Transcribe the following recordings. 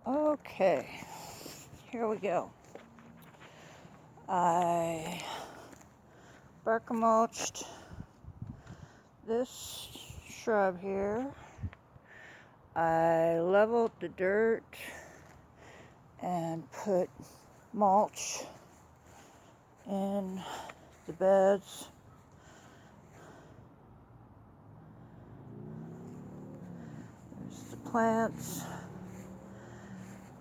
Okay, here we go. I bark mulched this shrub here. I leveled the dirt and put mulch in the beds. There's the plants.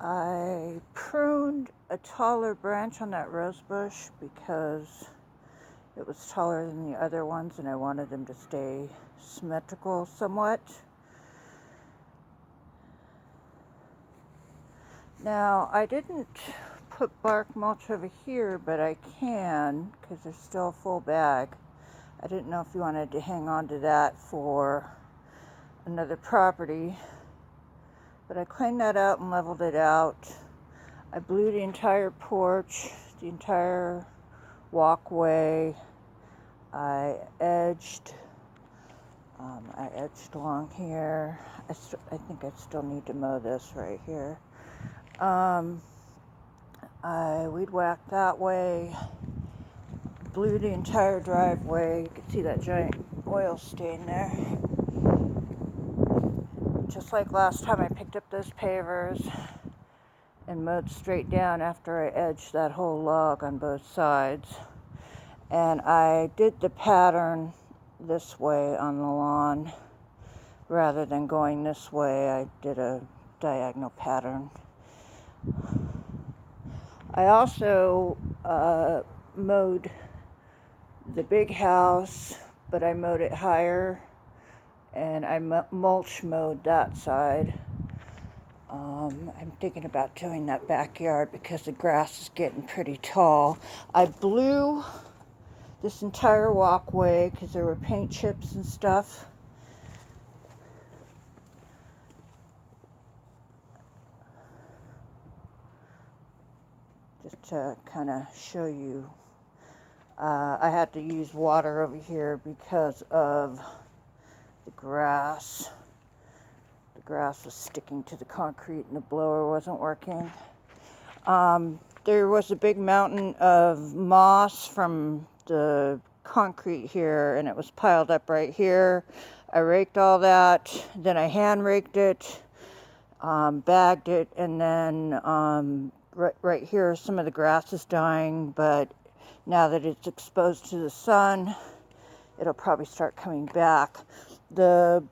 I pruned a taller branch on that rose bush because it was taller than the other ones and I wanted them to stay symmetrical somewhat. Now, I didn't put bark mulch over here, but I can because there's still a full bag. I didn't know if you wanted to hang on to that for another property, but I cleaned that out and leveled it out. I blew the entire porch, the entire walkway. I edged along here. I think I still need to mow this right here. I weed whacked that way, blew the entire driveway. You can see that giant oil stain there. Just like last time, I picked up those pavers and mowed straight down after I edged that whole log on both sides. And I did the pattern this way on the lawn rather than going this way. I did a diagonal pattern. I also mowed the big house, but I mowed it higher, and I mulch mowed that side. I'm thinking about doing that backyard because the grass is getting pretty tall. I blew this entire walkway because there were paint chips and stuff. Just to kind of show you. I had to use water over here because of the grass. The grass was sticking to the concrete and the blower wasn't working. There was a big mountain of moss from the concrete here, and it was piled up right here. I raked all that, then I hand raked it, bagged it, and then right here some of the grass is dying, but now that it's exposed to the sun, it'll probably start coming back. The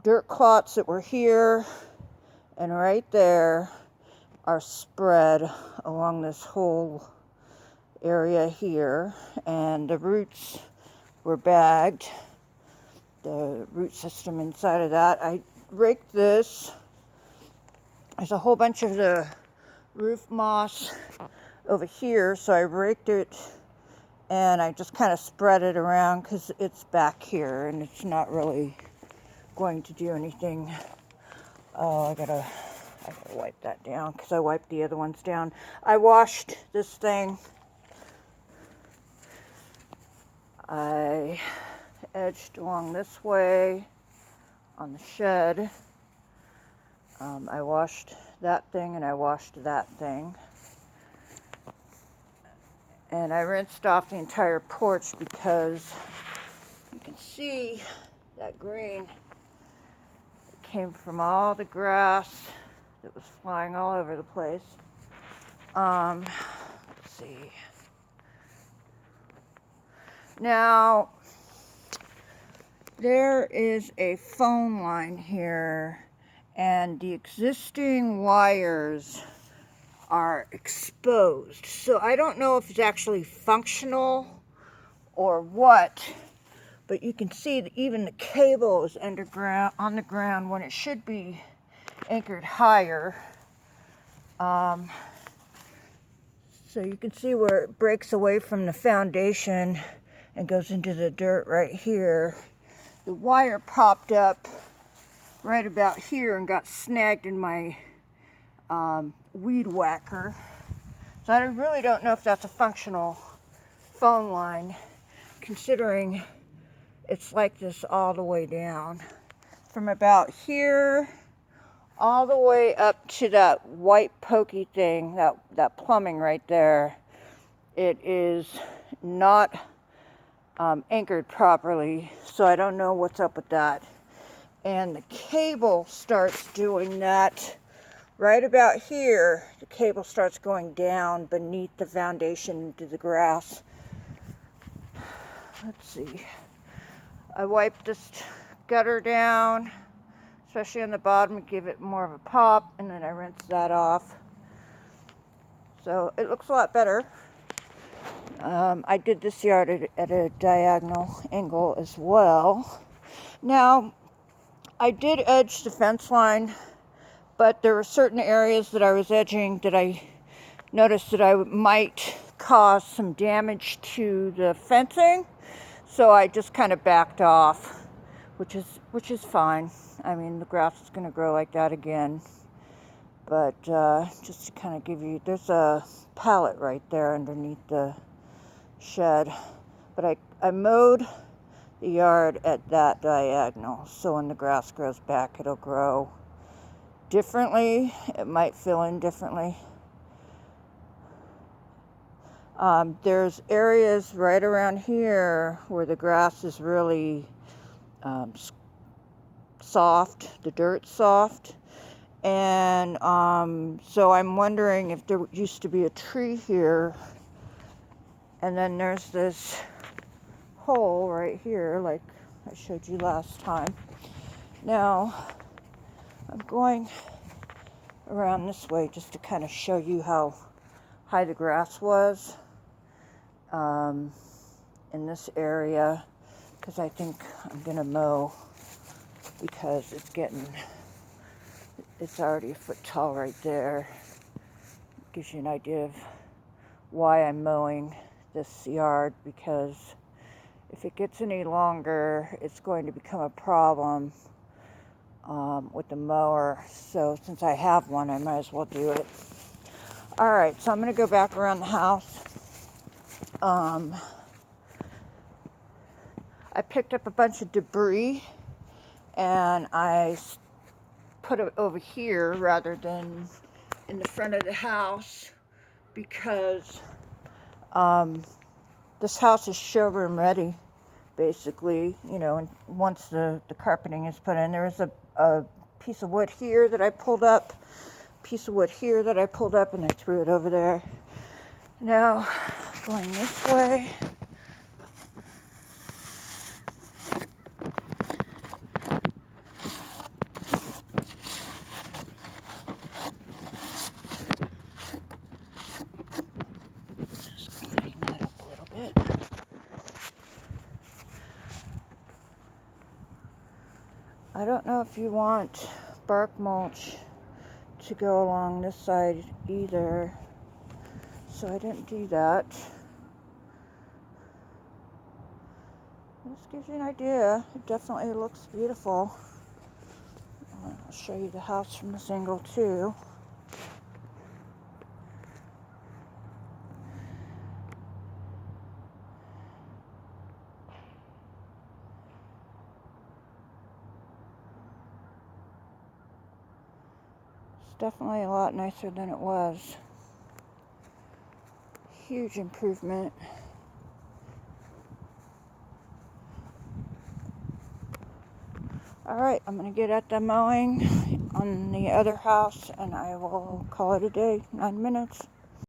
dirt clots that were here and right there are spread along this whole area here, and the roots were bagged, the root system inside of that. I raked this. There's a whole bunch of the roof moss over here, so I raked it and I just kind of spread it around because it's back here and it's not really going to do anything. Oh, I gotta wipe that down because I wiped the other ones down. I washed this thing. I edged along this way on the shed. I washed that thing and I washed that thing. And I rinsed off the entire porch because you can see that green. It came from all the grass that was flying all over the place. Let's see. Now, there is a phone line here, and the existing wires are exposed. So I don't know if it's actually functional or what, but you can see that even the cable is underground, on the ground, when it should be anchored higher. So you can see where it breaks away from the foundation and goes into the dirt right here. The wire popped up right about here and got snagged in my weed whacker. So I really don't know if that's a functional phone line, considering it's like this all the way down. From about here all the way up to that white pokey thing, that plumbing right there. It is not anchored properly, so I don't know what's up with that. And the cable starts doing that right about here. The cable starts going down beneath the foundation into the grass. Let's see. I wiped this gutter down, especially on the bottom, to give it more of a pop, and then I rinse that off. So it looks a lot better. I did this yard at a diagonal angle as well. Now, I did edge the fence line, but there were certain areas that I was edging that I noticed that I might cause some damage to the fencing. So I just kind of backed off, which is fine. I mean, the grass is going to grow like that again. But just to kind of give you, there's a pallet right there underneath the shed. But I mowed the yard at that diagonal, so when the grass grows back, it'll grow differently. It might fill in differently. There's areas right around here where the grass is really soft, the dirt's soft. And so I'm wondering if there used to be a tree here, and then there's this hole right here, like I showed you last time. Now, I'm going around this way just to kind of show you how high the grass was in this area, because I think I'm going to mow, because it's already a foot tall right there. Gives you an idea of why I'm mowing this yard, because if it gets any longer, it's going to become a problem with the mower. So since I have one, I might as well do it. All right, so I'm going to go back around the house. I picked up a bunch of debris, and I put it over here rather than in the front of the house, because this house is showroom ready, basically. You know, and once the carpeting is put in, there was a piece of wood here that I pulled up, and I threw it over there. Now, going this way. Just clean that up a little bit. I don't know if you want bark mulch to go along this side either, so I didn't do that. This gives you an idea. It definitely looks beautiful. I'll show you the house from this angle too. It's definitely a lot nicer than it was. Huge improvement. All right, I'm going to get at the mowing on the other house, and I will call it a day. 9 minutes.